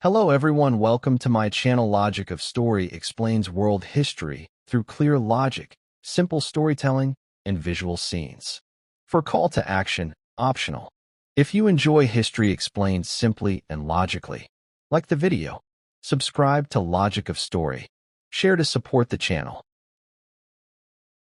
Hello everyone, welcome to my channel. Logic of Story explains world history through clear logic, simple storytelling, and visual scenes. For call to action, optional. If you enjoy history explained simply and logically, like the video, subscribe to Logic of Story. Share to support the channel.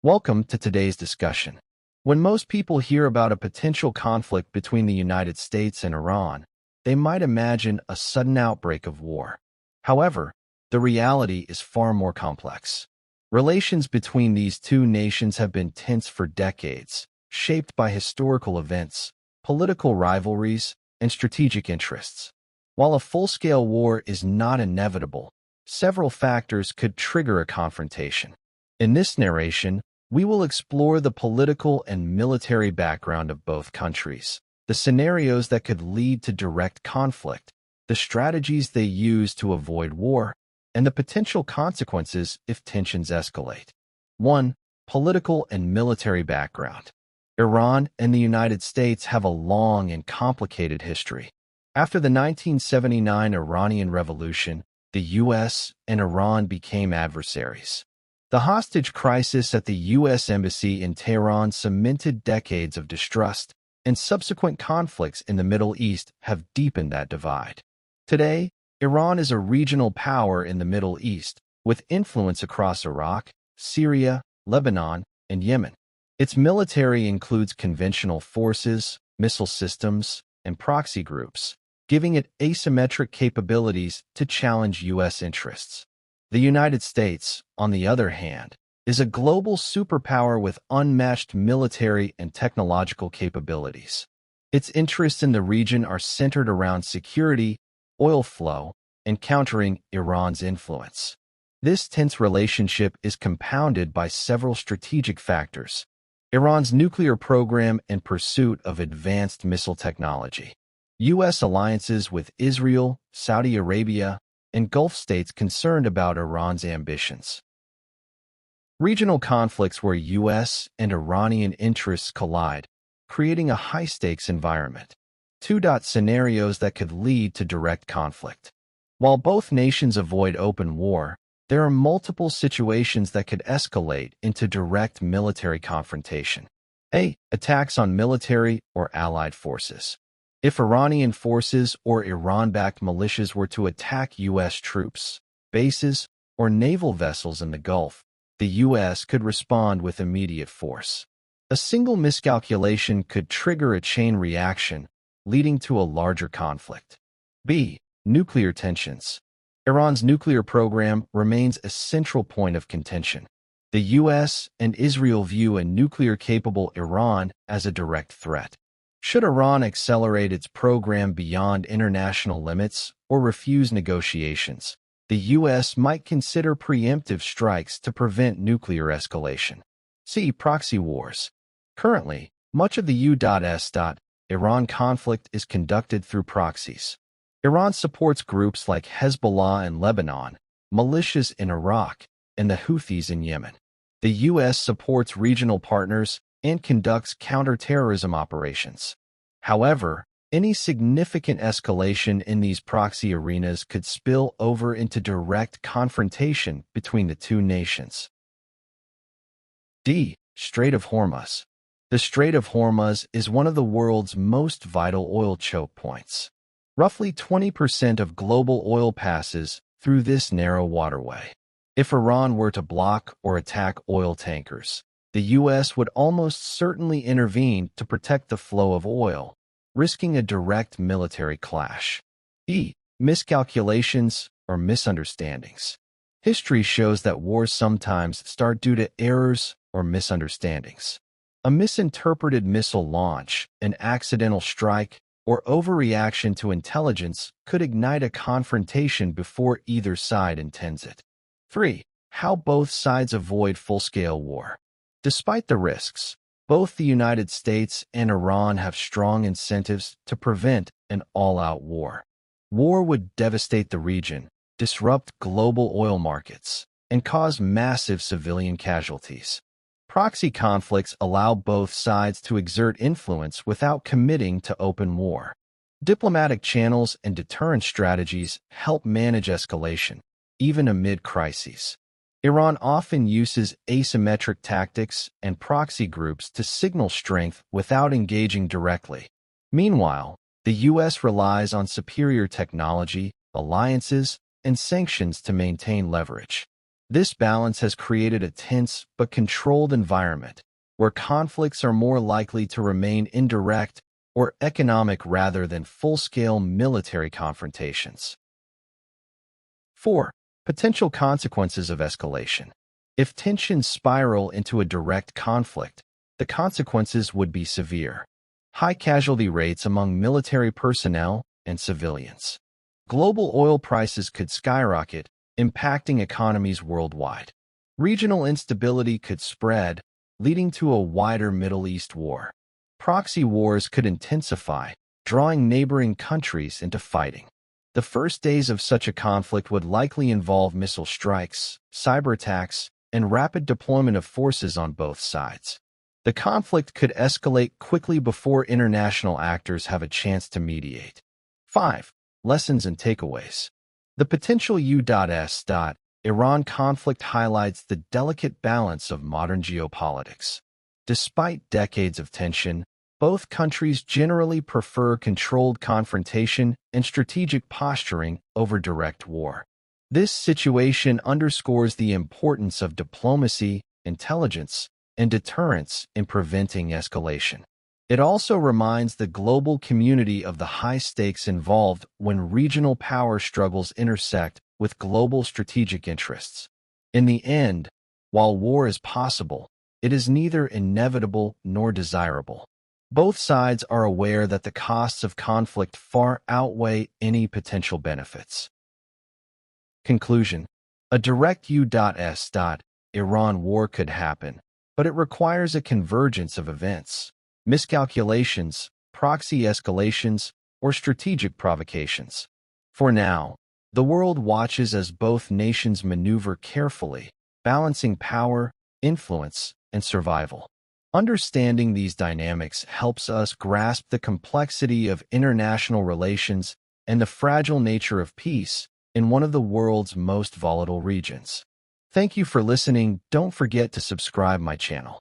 Welcome to today's discussion. When most people hear about a potential conflict between the United States and Iran, they might imagine a sudden outbreak of war. However, the reality is far more complex. Relations between these two nations have been tense for decades, shaped by historical events, political rivalries, and strategic interests. While a full-scale war is not inevitable, several factors could trigger a confrontation. In this narration, we will explore the political and military background of both countries, the scenarios that could lead to direct conflict, the strategies they use to avoid war, and the potential consequences if tensions escalate. 1. Political and military background. Iran and the United States have a long and complicated history. After the 1979 Iranian Revolution, the U.S. and Iran became adversaries. The hostage crisis at the U.S. Embassy in Tehran cemented decades of distrust, and subsequent conflicts in the Middle East have deepened that divide. Today, Iran is a regional power in the Middle East, with influence across Iraq, Syria, Lebanon, and Yemen. Its military includes conventional forces, missile systems, and proxy groups, giving it asymmetric capabilities to challenge U.S. interests. The United States, on the other hand, is a global superpower with unmatched military and technological capabilities. Its interests in the region are centered around security, oil flow, and countering Iran's influence. This tense relationship is compounded by several strategic factors: Iran's nuclear program and pursuit of advanced missile technology, U.S. alliances with Israel, Saudi Arabia, and Gulf states concerned about Iran's ambitions. Regional conflicts where U.S. and Iranian interests collide, creating a high-stakes environment. 2. Scenarios that could lead to direct conflict. While both nations avoid open war, there are multiple situations that could escalate into direct military confrontation. A. Attacks on military or allied forces. If Iranian forces or Iran-backed militias were to attack U.S. troops, bases, or naval vessels in the Gulf, the U.S. could respond with immediate force. A single miscalculation could trigger a chain reaction, leading to a larger conflict. B. Nuclear tensions. Iran's nuclear program remains a central point of contention. The U.S. and Israel view a nuclear-capable Iran as a direct threat. Should Iran accelerate its program beyond international limits or refuse negotiations, the U.S. might consider preemptive strikes to prevent nuclear escalation. See Proxy wars. Currently, much of the U.S. Iran conflict is conducted through proxies. Iran supports groups like Hezbollah in Lebanon, militias in Iraq, and the Houthis in Yemen. The U.S. supports regional partners and conducts counterterrorism operations. However, any significant escalation in these proxy arenas could spill over into direct confrontation between the two nations. D. Strait of Hormuz. The Strait of Hormuz is one of the world's most vital oil choke points. Roughly 20% of global oil passes through this narrow waterway. If Iran were to block or attack oil tankers, the U.S. would almost certainly intervene to protect the flow of oil, risking a direct military clash. E. Miscalculations or misunderstandings. History shows that wars sometimes start due to errors or misunderstandings. A misinterpreted missile launch, an accidental strike, or overreaction to intelligence could ignite a confrontation before either side intends it. 3. How both sides avoid full-scale war. Despite the risks, both the United States and Iran have strong incentives to prevent an all-out war. War would devastate the region, disrupt global oil markets, and cause massive civilian casualties. Proxy conflicts allow both sides to exert influence without committing to open war. Diplomatic channels and deterrence strategies help manage escalation, even amid crises. Iran often uses asymmetric tactics and proxy groups to signal strength without engaging directly. Meanwhile, the U.S. relies on superior technology, alliances, and sanctions to maintain leverage. This balance has created a tense but controlled environment, where conflicts are more likely to remain indirect or economic rather than full-scale military confrontations. 4. Potential consequences of escalation. If tensions spiral into a direct conflict, the consequences would be severe. High casualty rates among military personnel and civilians. Global oil prices could skyrocket, impacting economies worldwide. Regional instability could spread, leading to a wider Middle East war. Proxy wars could intensify, drawing neighboring countries into fighting. The first days of such a conflict would likely involve missile strikes, cyber attacks, and rapid deployment of forces on both sides. The conflict could escalate quickly before international actors have a chance to mediate. 5. Lessons and takeaways. The potential U.S. Iran conflict highlights the delicate balance of modern geopolitics. Despite decades of tension, both countries generally prefer controlled confrontation and strategic posturing over direct war. This situation underscores the importance of diplomacy, intelligence, and deterrence in preventing escalation. It also reminds the global community of the high stakes involved when regional power struggles intersect with global strategic interests. In the end, while war is possible, it is neither inevitable nor desirable. Both sides are aware that the costs of conflict far outweigh any potential benefits. Conclusion. A direct U.S. Iran war could happen, but it requires a convergence of events, miscalculations, proxy escalations, or strategic provocations. For now, the world watches as both nations maneuver carefully, balancing power, influence, and survival. Understanding these dynamics helps us grasp the complexity of international relations and the fragile nature of peace in one of the world's most volatile regions. Thank you for listening. Don't forget to subscribe my channel.